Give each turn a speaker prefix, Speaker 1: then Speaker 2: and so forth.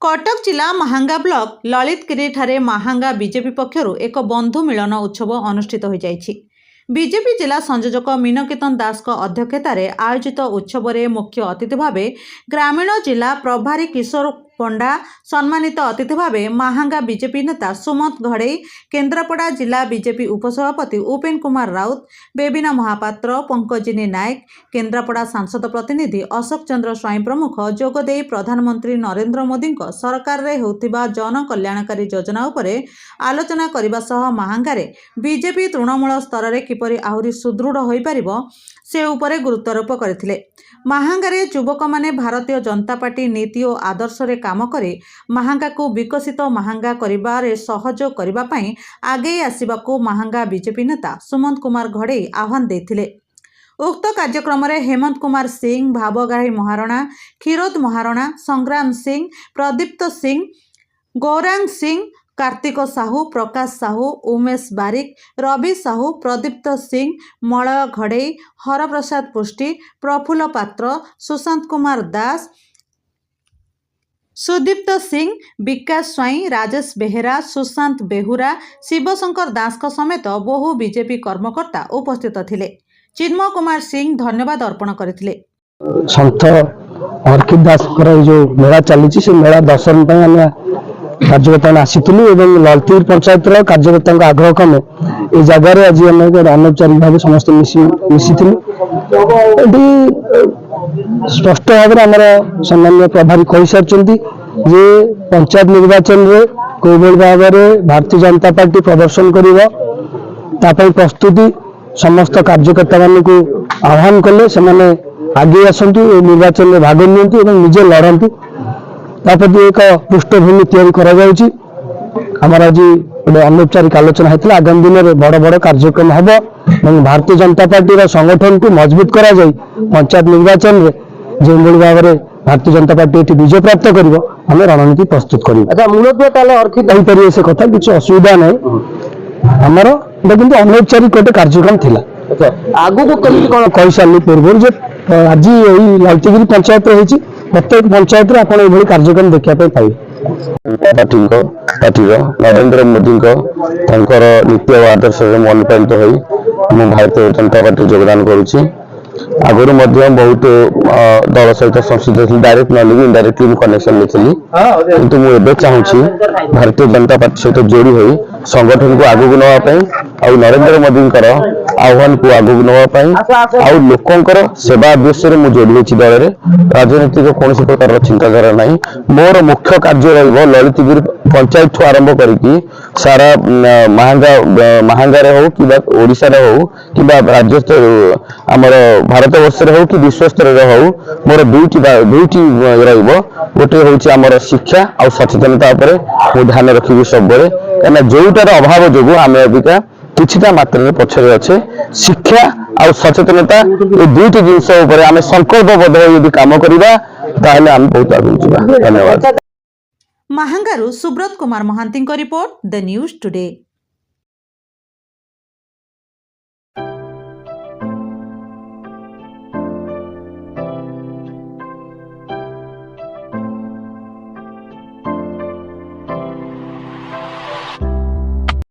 Speaker 1: कटक जिला महांगा ब्लॉक ललितगिरी ठारे महांगा बीजेपी पक्षरु एक बंधु मिलन उत्सव अनुष्ठित हो जाइछि। बीजेपी जिला संयोजक मीनकेतन दास अध्यक्षतार आयोजित उत्सव में मुख्य अतिथि भावे ग्रामीण जिला प्रभारी किशोर पंडा, सम्मानित अतिथि भावे महांगा बीजेपी नेता सुमंत घड़ई, केन्द्रापड़ा जिला बीजेपी उपसभापति उपेन कुमार राउत, बेबिना महापात्र, पंकजिनी नायक, केन्द्रापड़ा सांसद प्रतिनिधि अशोक चंद्र स्वाई प्रमुख जोगदे प्रधानमंत्री नरेंद्र मोदी सरकार रे होतिबा जन कल्याणकारी योजना उपरे आलोचना करने सह महांगारे बीजेपी तृणमूल स्तर में किपरि आहुरी सुदृढ़ हो पारिबो से उपरे गुरुत्वारोप करथिले। महांगारे युवक माने भारतीय जनता पार्टी नीति और आदर्श रे काम करे महांगा को विकसित महांगा करिबारे सहयोग करिबा पई आगे आसिबाकू महांगा बीजेपी नेता सुमंत कुमार घड़ई आह्वान देथिले। उक्त कार्यक्रम में हेमंत कुमार सिंह, भावग्राही महारणा, क्षीरोद महारणा, संग्राम सिंह, प्रदीप्त सिंह, गौरांग सिंह, कार्तिक साहू, प्रकाश साहू, उमेश बारिक, रवि साहू, प्रदीप्त सिंह, मलय घड़ई, हरप्रसाद पुष्टि, प्रफुल्ल पात्र, सुशांत कुमार दास, सुदीप्त सिंह, विकास स्वाई, राजेश बेहेरा, सुशांत बेहुरा, शिवशंकर दास समेत बहु बीजेपी कर्मकर्ता उपस्थित थिले। चिन्मय कुमार सिंह धन्यवाद अर्पण करथिले।
Speaker 2: संत अर्कित दास जो मेला चली से मेला दर्शन कार्यकर्ता आसीलु और ललितगिरी पंचायत कार्यकर्ता आग्रह क्रमे ये जगार आज आम अनौपचारिक भाव समस्त मिसी स्पष्ट भाव आम सम्मान्य प्रभारी कही सारी जे पंचायत निर्वाचन में कौ भाव में भारतीय जनता पार्टी प्रदर्शन कर प्रस्तुति समस्त कार्यकर्ता को आह्वान कले से आगे आसतु निर्वाचन में भाग नियंतु निजे लड़ती ताप्रति एक पृष्ठभूमि तैयारी आमर आज गोटे अनौपचारिक आलोचना होता। आगामी दिन में बड़ बड़ कार्यक्रम हम और भारतीय जनता पार्टी संगठन को मजबूत करा जाए पंचायत निर्वाचन में जो भाव में भारतीय जनता पार्टी ये विजय प्राप्त कर आम रणनीति प्रस्तुत कर। अच्छा मूलतः अर्कित हो पारे से कथा किसी असुविधा ना आमर कि अनौपचारिक गोटे कार्यक्रम था। आगु को कौन कही सारे पूर्व जो आज यही ललितगिरी पंचायत रही प्रत्येक पंचायत आप कार्यक्रम देखा पाइबे। पार्टी नरेंद्र मोदी नीति और आदर्श में अनुप्राणित हो भारतीय जनता पार्टी योगदान करुच्ची। आगुरी बहुत दल सहित संसद डायरेक्ट ना इनडायरेक्टली कनेक्शन थी किंतु मुझे चाहूँगी भारतीय जनता पार्टी सहित जोड़ी हो संगठन को आगू नापी और नरेंद्र मोदी आह्वान को आगू नापी और लोकंर सेवा उद्देश्य में मुझे जोड़ी होती दल में राजनीतिक कौन प्रकार चिंताधारा ना मोर मुख्य कार्य ललितगिरी पंचायत आरंभ करके सारा महांगार हो कि ओडिशा हो कि राज्य आमर भारत वर्ष हो कि विश्व स्तर हो मोर दुईटी गोटे हूँ आमर शिक्षा और सचेतनता मुझे ध्यान रखी सब कहीं जोटार अभाव जो आम अबिका किछिटा मात्रा पछरे अच्छे शिक्षा और सचेतनता ये दुईटी जिनस आम संकल्पबद्ध यदि काम करवा ताहले आम बहुत आगे जावा। धन्यवाद।
Speaker 1: महांगारू Subrat Kumar Mahanti report the news today.